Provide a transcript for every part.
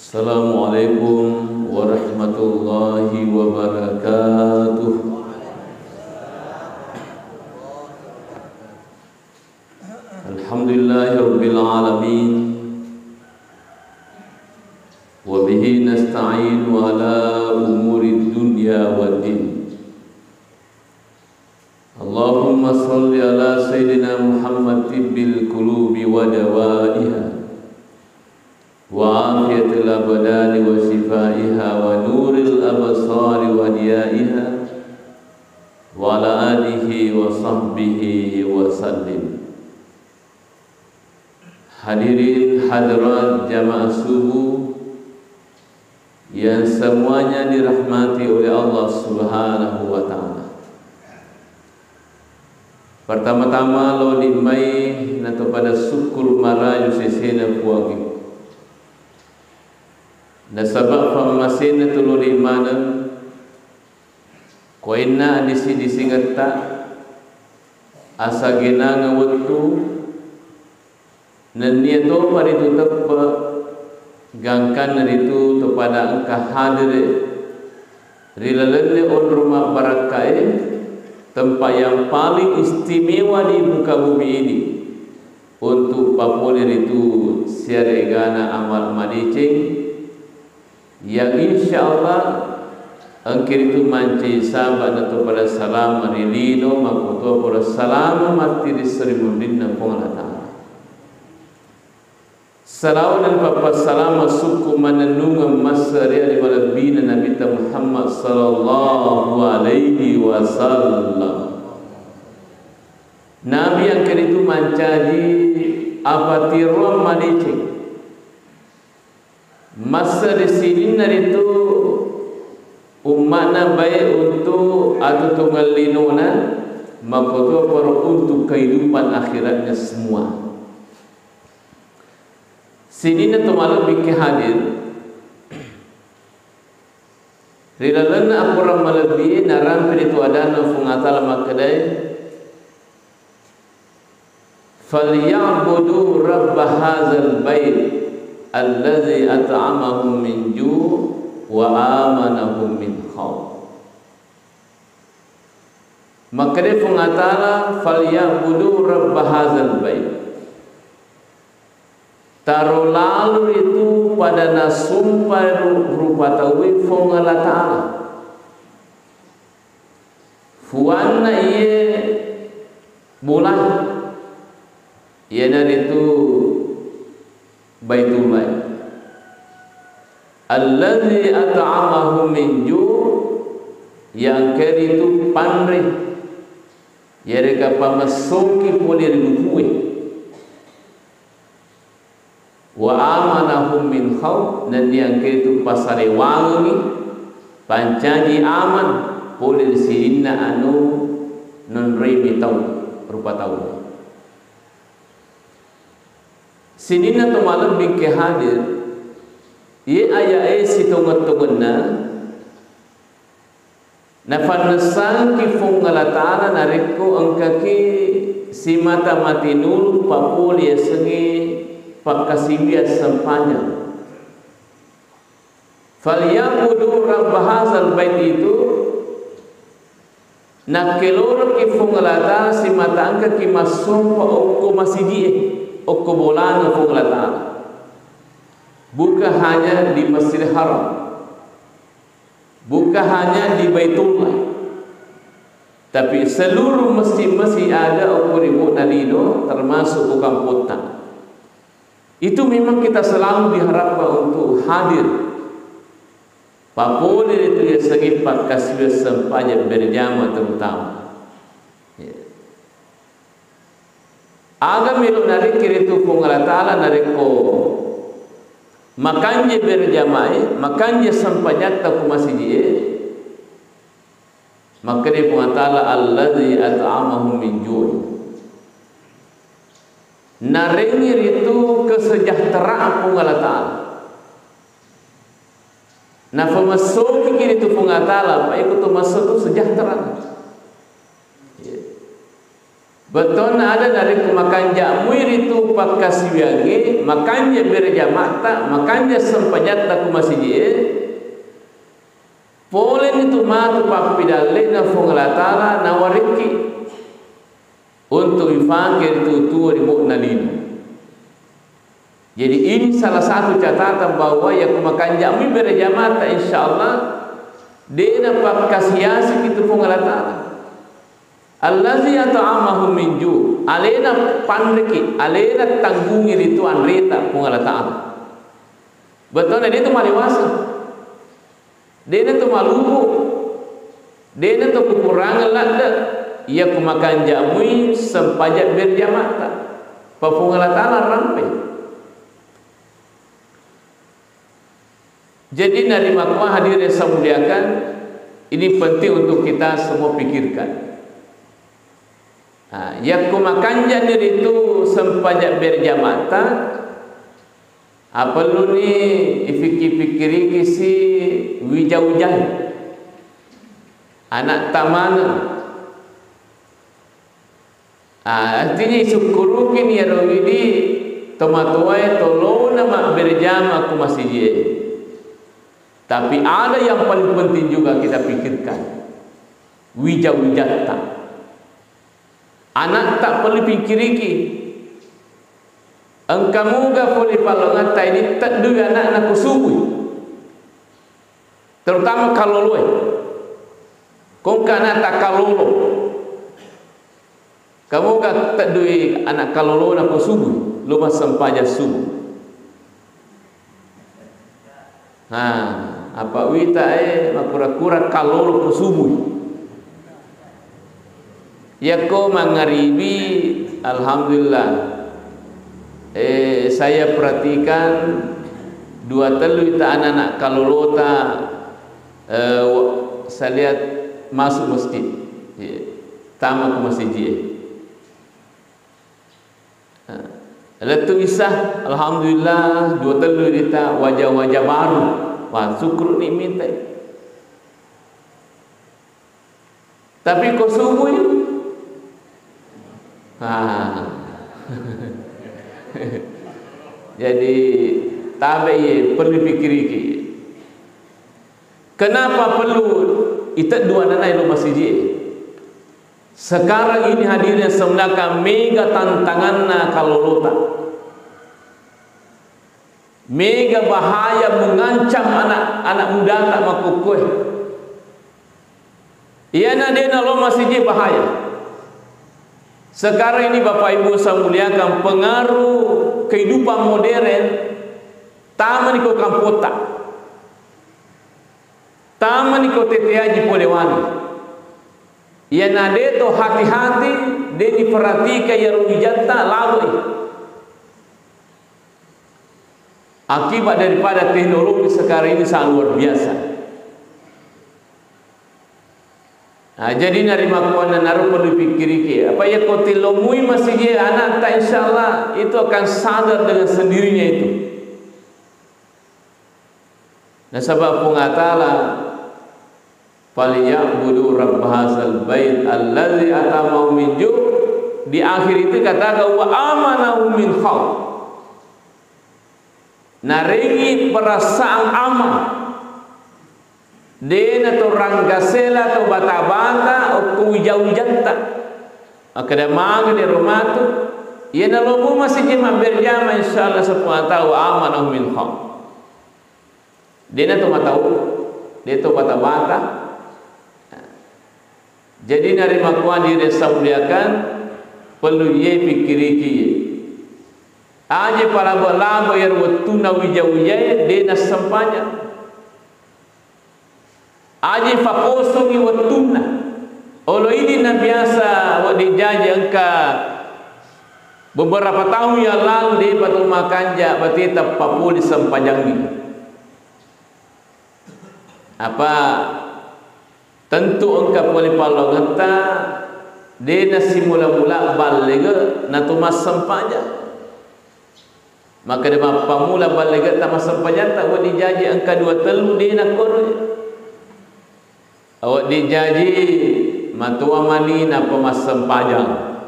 Assalamualaikum warahmatullahi wabarakatuh. Alhamdulillahi rabbil alamin. Wa bihi nasta'in ala umuri dunya waddin. Allahumma salli ala sayyidina Muhammad tibbil qulubi wa dawaiha wa afiyatil abdani wa shifaiha wa nuril absari wa diyaiha wa ala alihi wa sahbihi wa sallim. Hadirin hadirat jamaah subuh yang semuanya dirahmati oleh Allah Subhanahu wa taala. Pertama-tama lo dimai nato pada syukur marayu sesena puagi. Nasabak famasina tulur imanan koina disi ngeta asa genanga waktu nenia to paritu tepa gangkan itu kepada engkau hadir rilalele on rumah barakai tempat yang paling istimewa di muka bumi ini untuk papolir itu siaregana amal madicing yang insyaallah angkir itu manci sahabat atau pada salam marilino makuto pada salam mati di serimundinna pengala salam dan papa salam suku manenunga masari di malabina Nabi Muhammad sallallahu alaihi wasallam. Nabi yang itu mancaji apa tirom manicing masa di sini naritu umatna baik untuk atau tunggal linona makoto para untuk kehidupan akhiratnya semua. Sini na tumalang biki hadir rilalan na apurang malabi naram pinito adana fungatala makadai falyabudu rabb hadzal bait alladzi at'amahum min ju' wa amanahum min khauf. Makadai fungatala falyabudu rabb hadzal bait. Taruh lalu itu pada nasumpa rupa tauhid Allah Ta'ala. Fuanna iye bulan iye dari itu Baitullah. Alladzi at'amahum min ju' yang keri itu pandri. Yereka pamasuki polir dukuwe. Wa amanahum min khauf dan yang itu pasare wangi pancaji aman polir sirinna anu non remi tau rupa tau sinina to malam bingke hadir ye aya sitongot-tongonna nafannasan ki fungala taala nareko angkaki simata mati nulu papul ye sengi pakasibia sempanya falyabudu rabb hadzal bait itu nakelor ki fungalata si matangka ki masum pa okko masjid okko bolana fungalata bukan hanya di Masjidil Haram bukan hanya di Baitullah tapi seluruh masjid-masjid ada okko ribu nalino termasuk bukan kota. Itu memang kita selalu diharapkan untuk hadir. Papolir itu ya segi pakasih sempanya berjamaah terutama. Agam itu narik itu Allah Ta'ala nariko makanya berjamaah, makanya sempanya tak masjid. Makanya Allah Ta'ala alladzi at'amahum min ju'. Narengir itu kesejahteraan Allah Ta'ala. Nah pemasuk ini itu Allah Ta'ala, Pak ikut masuk itu sejahtera. Betul ada dari makan jamuir itu pakas wiage, makannya berjamata, makannya sempajata ku masjid. Polen itu matu papidale na fongalatala na wariki untuk ifakir itu tua ribu nalino. Jadi ini salah satu catatan bahwa yang makan jamuir berjamata insyaallah dia pakas hiasi itu fongalatala. Allazi at'amahum min ju', alena panriki, alena tanggungi itu anreta pungala ta'ala. Betul, dia itu maliwasa, dia itu maluku, dia itu kekurangan lada, ia kumakan jamui sempajak berjamata, pungala ta'ala rampai. Jadi dari makmah hadir yang saya muliakan, ini penting untuk kita semua pikirkan. Yang kumakan janir itu sempajak berjamata, apa lu ni fikir-fikiri kisi wijau-wijau anak tamana. Artinya syukurukin ya rawidi tomatuai tolong nama berjama aku masih je. Tapi ada yang paling penting juga kita pikirkan, wijau-wijata. Anak tak perlu pikiriki. Engkamu ga boleh palongan tak ini tak dua anak kusubui. Terutama kalau lu, kau kana tak kalau lu, kamu ga tak dua anak kalau lu nak kusubui, lu masam paja subuh. Apa wita makura-kura kalau lu kusubui. Ya ko mangaribi, alhamdulillah. Saya perhatikan dua telu ita anak-anak kalolota, saya lihat masuk masjid, tamat masjid. Letu isah, alhamdulillah dua telu ita wajah-wajah baru, wah syukur ni minta. Tapi kau subuh jadi tabai perlu pikiriki. Kenapa perlu itu dua anak itu masjid? Sekarang ini hadirnya semlaka mega tantangan kalolota, mega bahaya mengancam anak muda tak makukui. Ia nak dia nak lo masjid bahaya. Sekarang ini Bapak Ibu saya muliakan, pengaruh kehidupan modern taman iko kampota, taman iko teteaji polewani. Ia nade to hati-hati dia diperhatikan ya rujata lalu. Akibat daripada teknologi sekarang ini sangat luar biasa. Jadi nari makuan naruh perlu pikiriki. Apa ya kau tilomui masih dia anak tak insyaallah itu akan sadar dengan sendirinya itu. Dan sebab pengatala falyabudu rabb hadzal bait allazi atamahu min ju', di akhir itu katakan wa amanahu min khauf. Naringi perasaan aman. Dena to ranggasela to bata-bata o kuwijau-wijata akada mag di rumah tu ia na lobo masih jema berjama insyaallah subhanahu wa ta'ala amanahu min khauf. Dena to matau dia to bata-bata. Jadi nari makuan diri samuliakan perlu ye pikiriki aje para balabo yer watuna wijau-wijaya dena sampanya aje fakosongi watuna olo ini na biasa wadi jaji engka beberapa tahun yang lalu di Batu Makanja batita Papua disempajangi apa tentu engka boleh palongata dena simula-mula balega natu mas sempaja maka dia pamula balega ta mas sempaja tak wadi jaji engka dua telu dena kono awak dijaji matua mani na pemasam pajang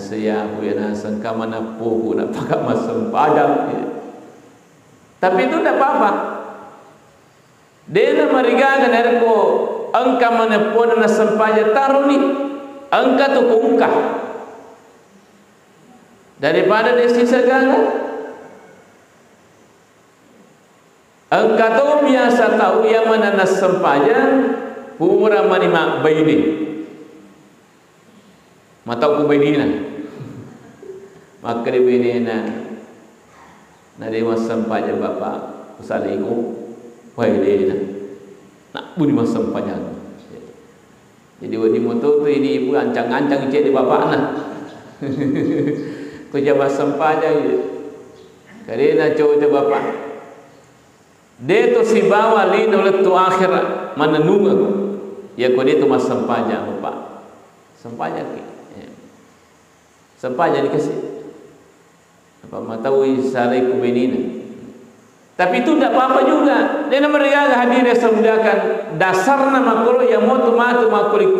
Saya punya sangka mana pohu nak pakai masam padang. Tapi itu tidak apa-apa. Dia mereka kan ko angka mana pun na sampaja taruh ni angka tu kungkah daripada desi segala. Angka tu biasa tahu yang mana na sampaja pura manima baini. Matau ku baini na. Maka di baini na mas sampaja bapa usaliku baini na. Nak budi mas sampaja. Jadi di motor tu ini ibu ancang-ancang cek di bapak na. Ku jawab sampaja je. Karena coba bapak. Dia tu si bawa lino letu akhirat menenung aku. Ya ko dia tu mas sampaja bapak. Sampaja ke. Sampaja dikasih. Apa matawi salai ku benina. Tapi itu tidak apa-apa juga. Dia mereka hadir semudakan dasarna makro yang matu makulik.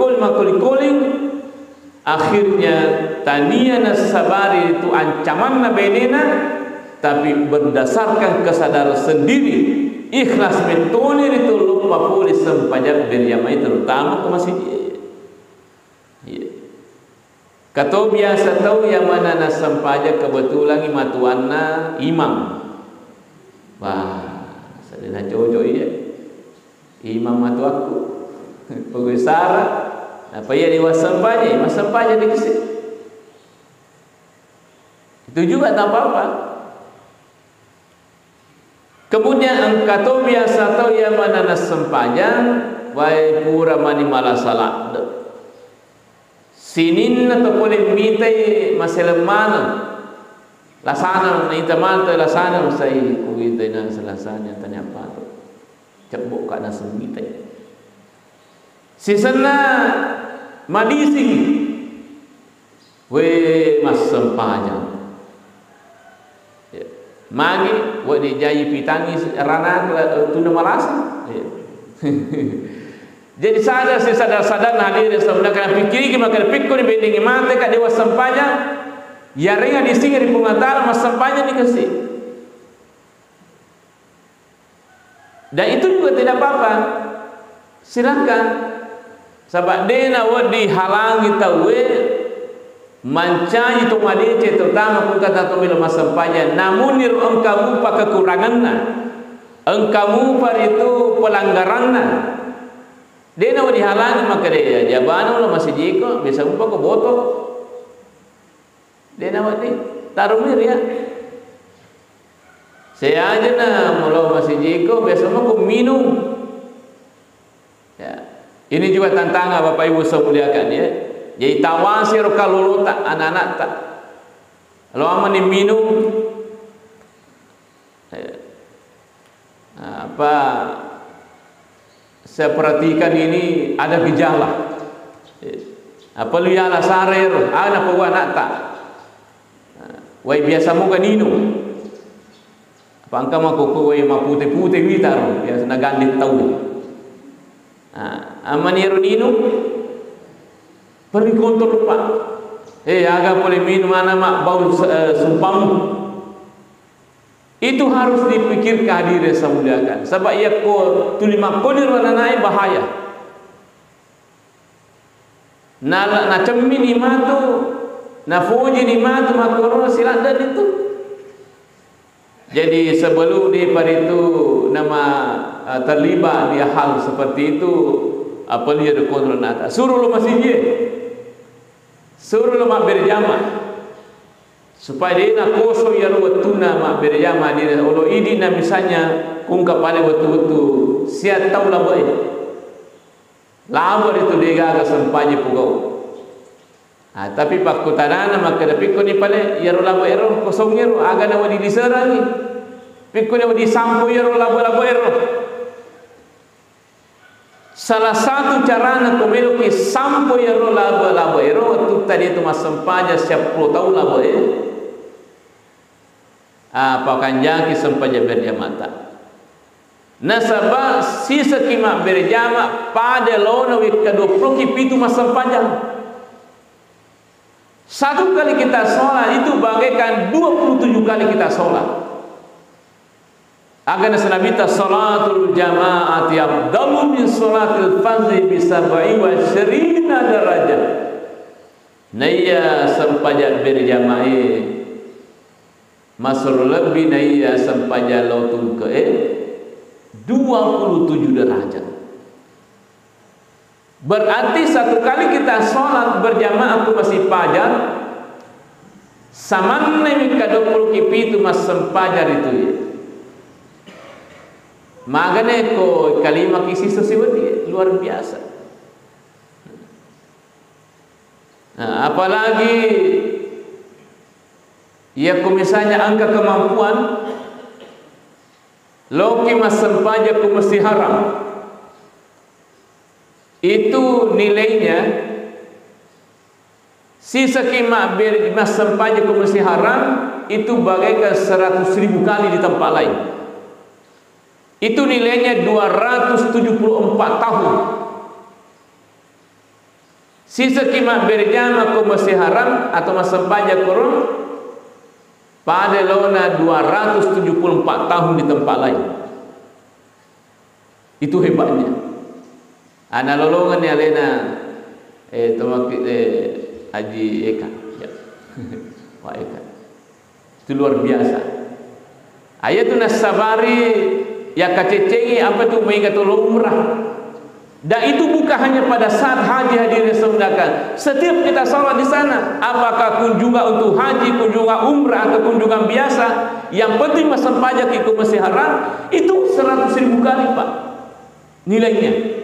Akhirnya tania nasabari itu ancaman na benina, tapi berdasarkan kesadaran sendiri, ikhlas mentolir itu lupa pulih sempajak beriamai terutama ke masjid. Kata biasa tahu yang mana na sampaja kebetulan matuanna imam. Wah, sadena cocok ya. Imam matu aku. Pengesara apa ya di wasampaja, mas sampaja dikasih. Itu juga tak apa-apa. Kemudian kata biasa tahu yang mana na sampaja, wai pura mani malasalah. Sinin atau boleh mintai masalah mana lasana minta mana lasana saya kuita na selasanya tanya apa tu cebok kana sembitai sisana madising we mas sampaja magi we dijai pitangi rana tuna malasa jadi sadar hadir sebenarnya pikir maka pikir ni bending mate kat dewa sampanya ya ringa di sini di pengantar mas sampanya dikasih dan itu juga tidak apa-apa silakan sebab dena wadi halangi tawe mancai tu madece terutama pun kata tu bila mas sampanya namun nir engkamu pa kekuranganna engkamu par itu pelanggaranna. Dia nak dihalangi maka dia jabana lah masih jiko bisa umpa ke botol. Dia nak di taruh mir ya. Saya aja na mulau masih jiko biasa mah ku minum. Ya. Ini juga tantangan Bapak Ibu semuliakan ya. Jadi tawasir kalau tak anak-anak tak. Kalau aman minum apa saya perhatikan ini ada gejala. Apa lu ya sarir, ana pawa nak tak. Wai biasa mo ganino. Apa angka mako wai mapute-pute witar, biasa nagandit tahu. Amaniro nino. Pergi kontrol pak. Aga boleh minum mana mak bau sumpam. Itu harus dipikir kehadiran semudakan. Sebab ia ko tulima kodir wananai bahaya. Na cemin imatu, na fuji imatu makoro siladan itu. Jadi sebelum daripada itu nama terlibat di hal seperti itu, apa dia ada kontrol nata. Suruh lo masih dia. Suruh lo mak berjamaah. Supaya dia nak kosong ya waktu nak berjamaah dia. Kalau ini nak misalnya ungkap pada waktu-waktu siat tahu lah boleh. Lama itu dia agak sempanya pugau. Tapi pak kutanana maka tapi kau ni pada ya lama ero kosongnya ro agak nak di diserang ni. Pikun yang di sampo ya lama ero. Salah satu cara nak komelo ki sampo ya lama ero waktu tadi itu mas sempanya siap 10 tahun lah boleh. Pakan jaki sempaja berjamata. Nasabah sisa kima berjama pada lona wik ke-20 ki pitu mas sempanya. Satu kali kita sholat itu bagaikan 27 kali kita sholat. Agar senabita salatul jama'ati afdalu min salatil fardhi bi 27 darajah. Naya sampaja berjamaah masuk lebih naya sampaja lautul ke 27 derajat. Berarti satu kali kita sholat berjamaah aku masih pajar sama nih ka 20 kipi itu mas sempajar itu ya. Magane ko kalimat kisi sosiwati luar biasa. Nah, apalagi ya ko misalnya angka kemampuan loki mas sempajar ko mesti haram. Itu nilainya sisa kima mas sempaja kumasi haram itu bagaikan 100.000 kali di tempat lain. Itu nilainya 274 tahun. Sisa kima berjama kumasi haram atau mas sempaja kurung pada lona 274 tahun di tempat lain. Itu hebatnya. Ana lolongan ni alena tomak Haji Eka ya. Wah Eka itu luar biasa. Ayatun as-sabari ya kacecengi apa tu mengingat umrah. Dan itu bukan hanya pada saat haji hadirin semudakan. Setiap kita salat di sana, apakah kunjungan untuk haji, kunjungan umrah atau kunjungan biasa, yang penting masa pajak itu masih haram, itu 100.000 kali Pak nilainya.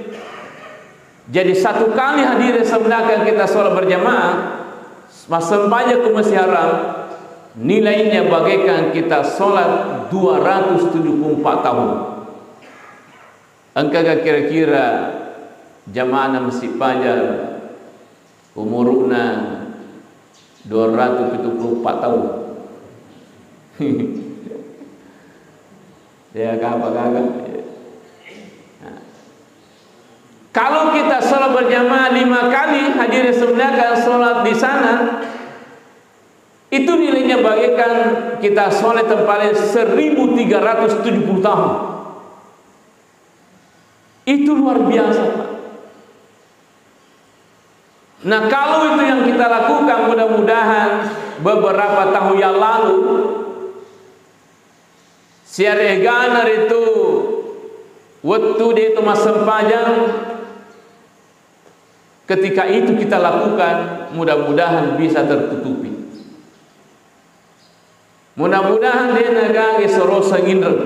Jadi satu kali hadirin semudakan kita salat berjamaah, masa pajak itu masih haram, nilainya bagaikan kita salat 274 tahun. Engkau kira-kira jamaah masih pajar umurna 274 tahun. Ya kagak. Kalau kita salat berjamaah 5 kali hadirin semudakan salat di sana, itu nilainya bagaikan kita salat tempatnya 1370 tahun. Itu luar biasa Pak. Nah kalau itu yang kita lakukan, mudah-mudahan beberapa tahun yang lalu siareganar itu waktu dia itu masa panjang, ketika itu kita lakukan, mudah-mudahan bisa tertutupi. Mudah-mudahan dia naga sorosa ngindra.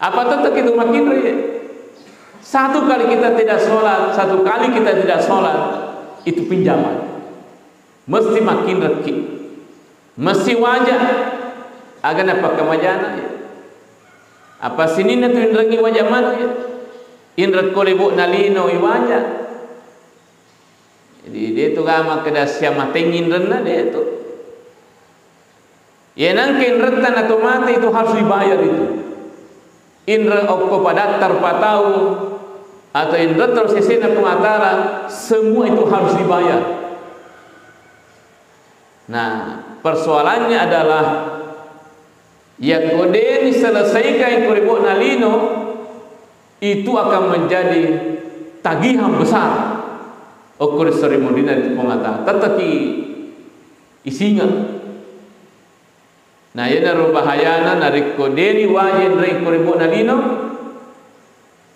Apa tetap itu makin ya? Satu kali kita tidak sholat, satu kali kita tidak sholat, itu pinjaman. Mesti makin reki, mesti wajah. Agar apa kemajana ya? Apa sini nanti indrangi wajah mana ya? Indrat kolebo nalino wajah. Jadi dia tu gama kedas siapa tengin rena dia tu. Ya nangke indretan atau mati itu harus dibayar itu. Indra okko pada terpatau atau indra terus sesena pengatara, semua itu harus dibayar. Nah persoalannya adalah ya kode diselesaikan koribok nalino itu akan menjadi tagihan besar. Okko seremoninya itu pengatara tetapi isinya. Nah ia naruh bahayana narik kodeni wajib dari koribok nalino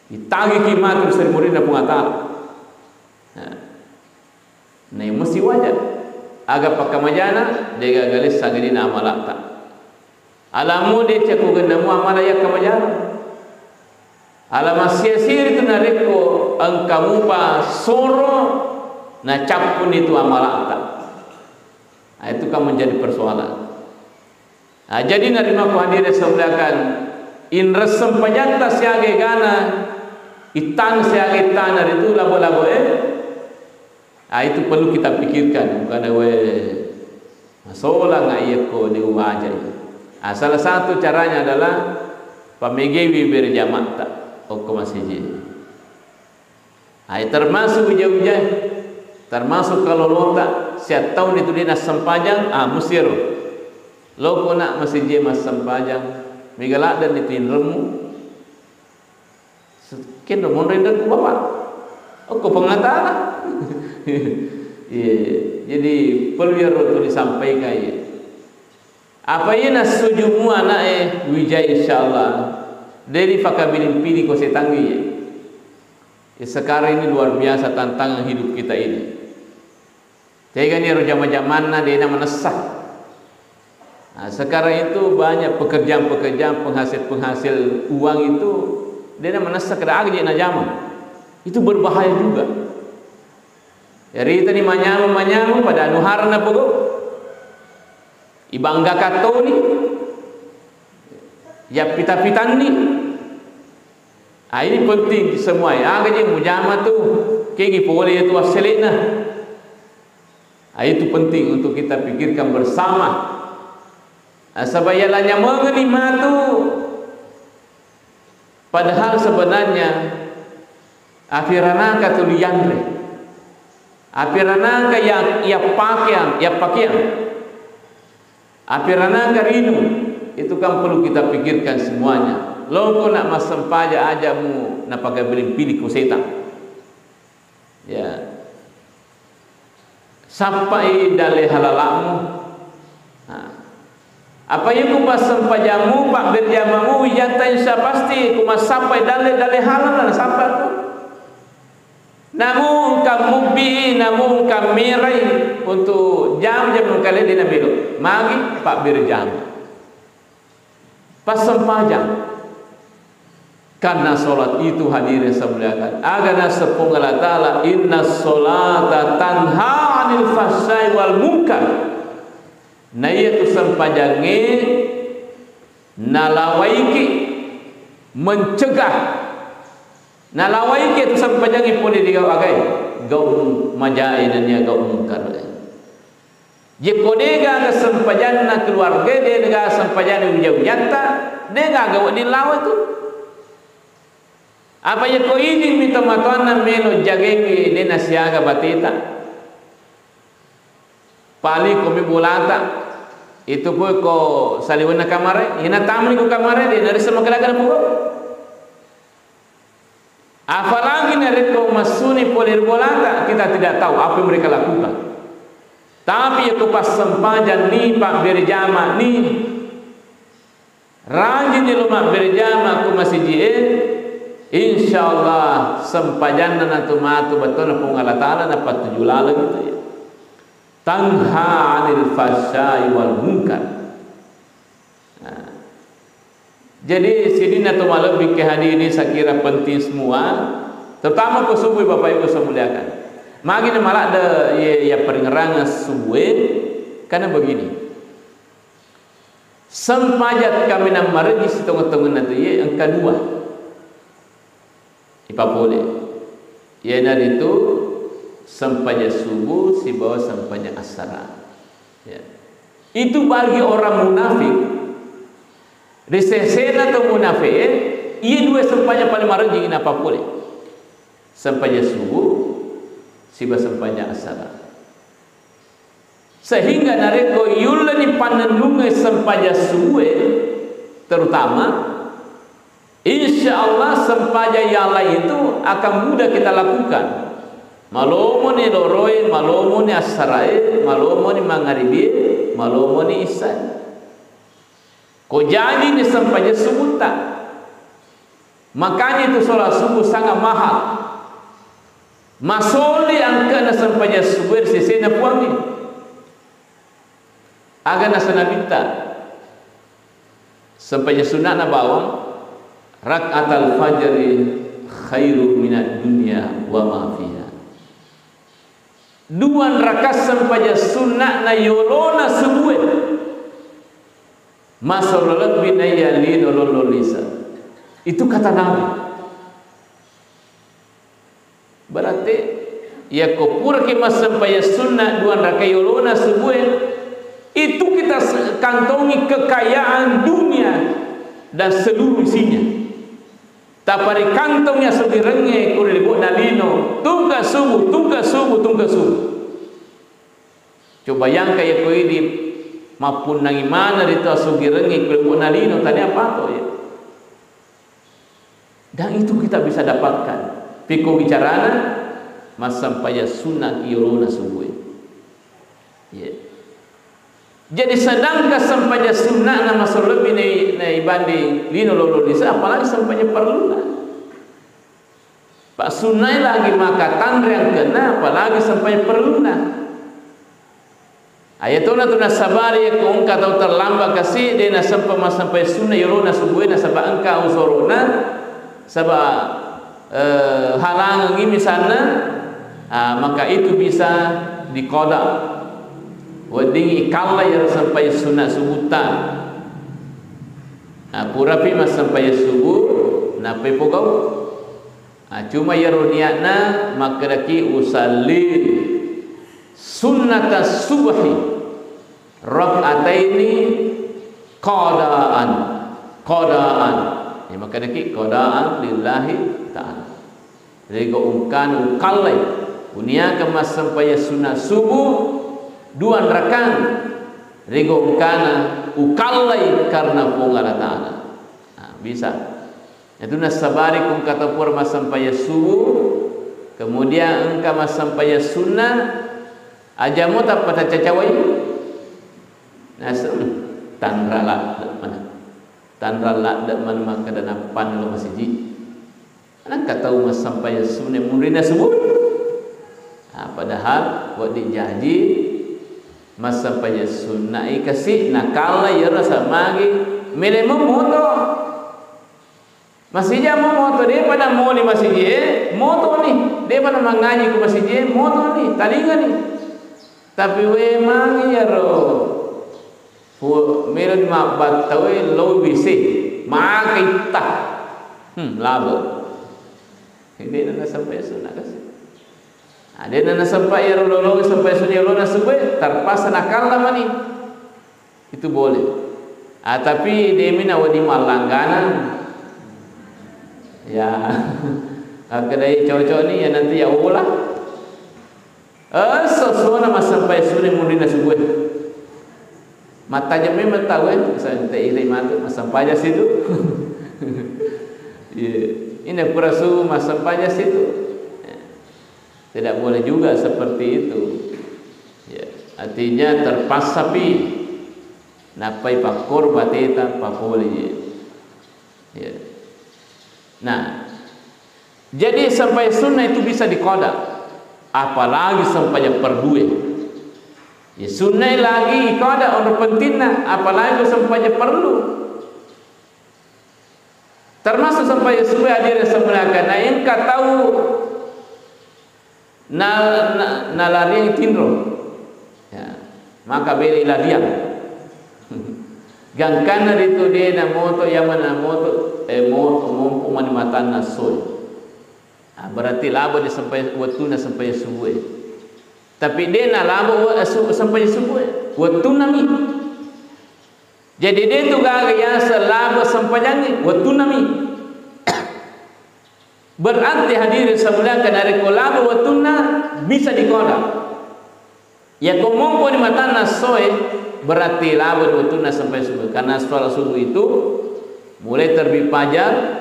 ditagi kimat seremoni na pengatara. Nah yang mesti wajib agak pakamajana dia galis sagedi na amalata. Alamu dia cakup gendamu amalaya kamajana. Alam sia-sia itu nariko angkamu pa soro na capun itu amalata. Nah, itu kan menjadi persoalan. Nah, jadi narima ku hadirin semudakan indra sempajata siage gana itan siage tanar itu labo-labo nah itu perlu kita pikirkan bukan masalah nggak iya ko di wajah. Nah, salah satu caranya adalah pamegewi berjamaah tak ke masjid. Nah, termasuk ujah-ujah, termasuk kalau lota siat tahun itu dia nak sempajang musiro loko nak masih je mas sempajang migalak dan itin remu sekian domon render ku bapak aku pengatara. Jadi perlu itu disampaikan ya. Apa ia nak sujumu anak wijay insyaallah dari fakabilin pilih ko setanggi ya. Sekarang ini luar biasa tantangan hidup kita ini. Tega ni zaman-zaman dia nak menesah. Nah, sekarang itu banyak pekerjaan-pekerjaan penghasil uang itu dia nak menesah kada aja nak zaman. Itu berbahaya juga. Jadi tadi manyamu pada anuharna pogo. Ibangga kato ni. Ya pita-pitan ni. Ini penting semua ya. Agaknya mujama tu kegi boleh itu aselina. Itu penting untuk kita pikirkan bersama. Sebayalanya mengenima tu. Padahal sebenarnya afirana katulianre. Afirana ka ya pakaian. Afirana ka rinu. Itu kan perlu kita pikirkan semuanya. Loko nak masempaja aja mu nak pakai pilih ku setan. Ya. Sampai dale halalamu. Apa yang ku masempajamu pak berjamamu wijata insya pasti ku mas sampai dale halal sampai tu. Namun kamu namun kamirai untuk jam kalian dina belok. Magi pak berjam. Pas sempajang. Karena solat itu hadirin semuliakan. Agana sepung Allah Ta'ala inna solata tanha anil fahsyai wal munkar. Na iya tu sempajangi nalawaiki mencegah. Nalawaiki tu sempajangi pun di gau agai. Gau majai dan ya gau munkar. Jika dia sempajan na keluarga dia negara sempajan ujau nyata dia gau di lawa tu. Apa yang kau ini minta matuan melo jagengi de nasiaga batita. Pali komi bolata. Itu pun ko saliwana kamare, ina tamni ko kamare de nari sama kelagan po. Apalagi nari ko masuni polir bolata, kita tidak tahu apa yang mereka lakukan. Tapi aku pas sempajan ni pak berjama ni. Rajin di rumah berjama aku masih jien. InsyaAllah sempajan na tumatu betul na pong Allah Ta'ala na patujulala gitu ya. Tanha anil fahsyai wal munkar. Jadi sini na tumalabik ke hari ini saya kira penting semua. Terutama ke subuh Bapak Ibu saya muliakan. Magi na malah ada ya peringerangan subuh karena begini. Sempajat kami na marejis tengah-tengah na tu ya yang kedua. Ipa boleh. Ya dari itu sampainya subuh si bawah sampainya asar. Ya. Itu bagi orang munafik. Risesena atau munafik, ia dua sampainya paling marah jingin apa boleh. Sampainya subuh, si bawah sampainya asar. Sehingga nareko yulani panendungai sampainya subuh, terutama InsyaAllah sempaja yang lain itu akan mudah kita lakukan. Malomoni loroi, malomoni asarai, malomoni mangaribi, malomoni isai. Kau jadi ni sempaja subuh tak? Makanya itu solat subuh sangat mahal. Masoli angka na sempaja subuh sisi na puang ni. Agar nasana minta sempaja sunat na bawang. Rak'at al-fajri khairu minat dunia wa ma fiha. Dua rakaat sampaja sunnah na yolona sebuah. Masallalat binayali dololisa. Itu kata Nabi. Berarti ya kopur ke mas sampaja sunnah dua rakaat yolona sebuah. Itu kita kantongi kekayaan dunia dan seluruh isinya. Tapari kantongnya sebirenge kuri libut nalino tungka subuh. Coba yang kayak koi di mapun nang imana dito asugi rengi kue nalino tadi apa tuh ya. Dan itu kita bisa dapatkan. Piko bicarana mas sampaya sunnah kiyorona subuh. Ya. Jadi sedangkan sampaya sunnah nama lebih nei banding lino lolo disa apalagi sampaya perlu lah. Pak sunnah lagi maka tandre yang kena apalagi sampai perlu lah. Ayatuna tuna sabari ko engka tau terlambat kasih dena sampai sunnah yorona subuhna sabab engka usorona sabab halangan ini misalnya maka itu bisa dikoda wadingi kala ya sampai sunnah subutan purapi mas sampai subuh nape pokok cuma ya roniatna maka daki usalli sunnata subhi rak'ataini qadaan ya maka daki qadaan lillahi ta'ala rego ungkan ukallai unia kemas sampai sunnah subuh 2 rakaat rego ungkana ukallai karena Allah ta'ala bisa itu nasabari kung kata pur mas sampai subuh kemudian engka mas sampai sunnah ajamu tak pada cacawai nasum tanrala mana maka dan pan lo masih ji anak kata mas sampai sunnah murina subuh padahal buat dijanji mas sampai sunnah ikasi nakala ya rasa magi melemu moto masih jamu moto dia pada mau ni masih je moto ni dia pada mengaji ku masih je moto ni talinga ni tapi we mangi ya ro meron ma batawe low bisi makai tak labo ini nana sampai sunnah kasih ada nana sampai ya ro sampai sunnah lo nasube terpaksa nakal lama ni itu boleh tapi dia mina wadi malangganan ya kedai cowok ni ya nanti ya ulah sesuatu mas sampai sore mundina subuh matanya memang tahu saya tak iri mata mas sampai situ ini perasu mas sampai situ tidak boleh juga seperti itu ya artinya terpaksa pi napai pakor bateta pakoli ya. Nah, jadi sampai sunnah itu bisa dikoda, apalagi sampai perdue. Ya sunnah lagi koda orang pentingna, apalagi sampai perlu. Termasuk sampai sunnah hadir sebenarnya. Nah, engka tahu nalari yang tinro, ya, maka beli ladiang. Gangkana itu dia na moto yamana moto moto mani matan nasoy berarti labo dia sampai waktu na sampai subuh tapi dia na labo sampai subuh waktu nami jadi dia tu gaya selabo sampai jangi waktu nami berarti hadir sebelah kan dari kolabo waktu na bisa dikoda ya komong ni matan nasoy berarti labo waktu na sampai subuh karena setelah subuh itu mulai terbit fajar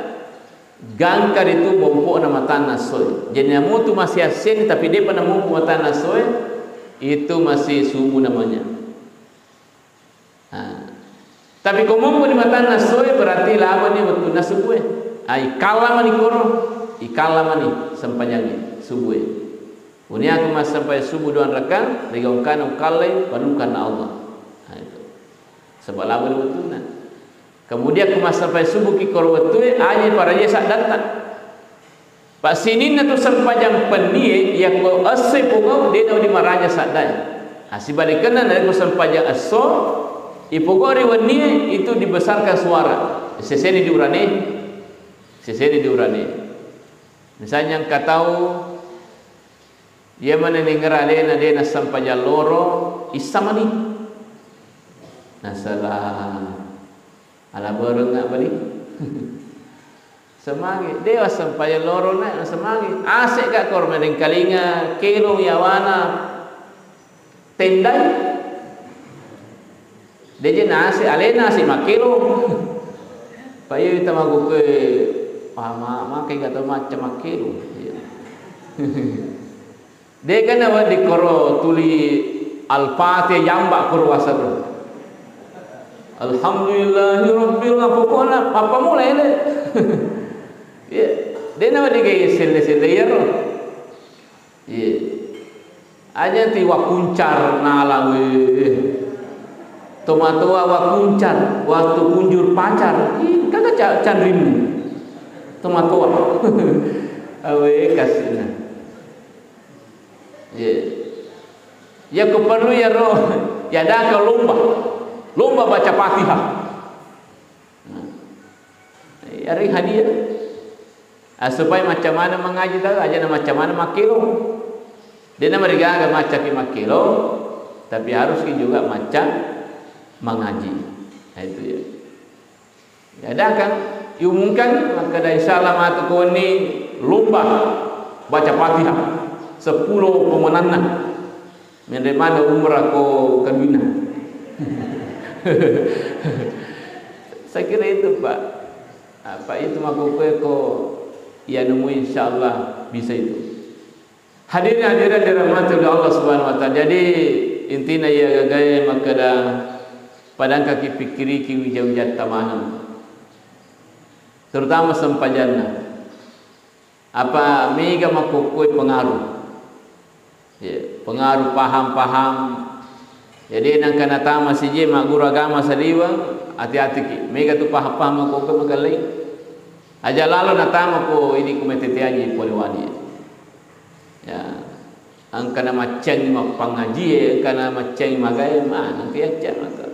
gangkar itu bompok nama tanah soy jadi namu tu masih asin tapi dia pernah bompok tanah soy itu masih subuh namanya tapi kalau bompok di tanah soy berarti lama ni waktu na subuh ikala mani koro ikala mani sampainya subuh punya aku mas sampai subuh 2 rakaat digongkan ukallai panukan Allah itu sebab lama ni waktu na kemudian kemas sampai subuh ki korwatu aja para je sak datang pak sinin tu sepanjang penie ya ko ase pogau de di maraja sak dai asibali kena dari ko sepanjang aso ipogori wani itu dibesarkan suara seseni diurani misalnya yang katau dia mana nengerale na de na sampai loro isamani nasalah ala borong nak balik semagi dewa sampai loro nak semagi asik kat kor mending kalinga kilo yawana tendai deje nasi alena si makilo payo tamago ke pama kai gato macam makilo de kana wa dikoro tuli al-fatihah yamba kurwasa bro alhamdulillahi rabbil alamin apa mulai le ya de na wa dige selle yaro ya aja ti wa kuncar nala we tomato wa kuncar waktu kunjur pacar kagak candrim tomato awe kasina ya keperlu ya roh ya dah ke lomba baca Fatihah ya ring hadiah supaya macam mana mengaji tahu aja nama macam mana makilo dia nama mereka macam makilo tapi harus juga macam mengaji itu ya ya dah kan diumumkan maka dari salam atau koni lomba baca Fatihah 10 pemenangan menerima umrah ko kabina saya kira itu Pak apa itu maku ko ya nemu insyaallah bisa itu hadirin dirahmati oleh Allah Subhanahu wa taala jadi intinya ya gaya maka dah padang kaki pikiri ki wijau-wijat tamanam terutama sempajanna apa mega makukui pengaruh ya, pengaruh paham jadi nang kana tama sije mak guru agama saliwa hati-hati ki mega tu paham makukui magalai aja lalu natama ko ini kumetetiaji poliwani ya angkana macang mapangaji angkana macang magai mana kiaca maka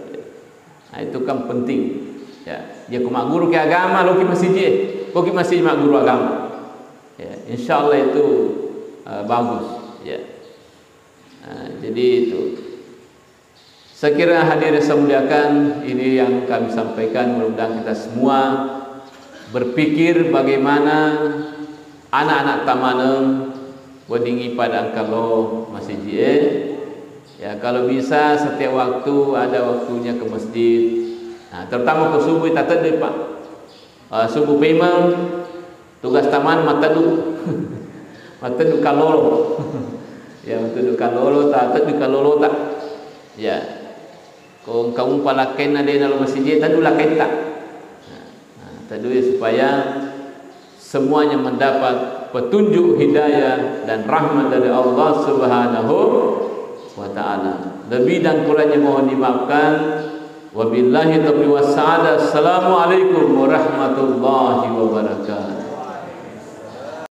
itu kan penting ya dia kumak guru ke agama lo ki masih je ko ki masih mak guru agama ya insyaallah itu bagus ya jadi itu saya kira hadirin semuliakan ini yang kami sampaikan mudah-mudahan kita semua berpikir bagaimana anak-anak tamaneng wadingi pada angkalo masih je ya kalau bisa setiap waktu ada waktunya ke masjid nah, terutama ke subuh tak tadi Pak subuh memang tugas taman matadu matadu kalolo ya matadu kalolo tak tadi kalolo tak ya kau kaum palaken ada dalam masjid tadu laken tak tadu supaya semuanya mendapat petunjuk hidayah dan rahmat dari Allah Subhanahu wa taala. Lebih dan kurangnya mohon dimaafkan. Wabillahi taufiq was sa'adah. Assalamualaikum warahmatullahi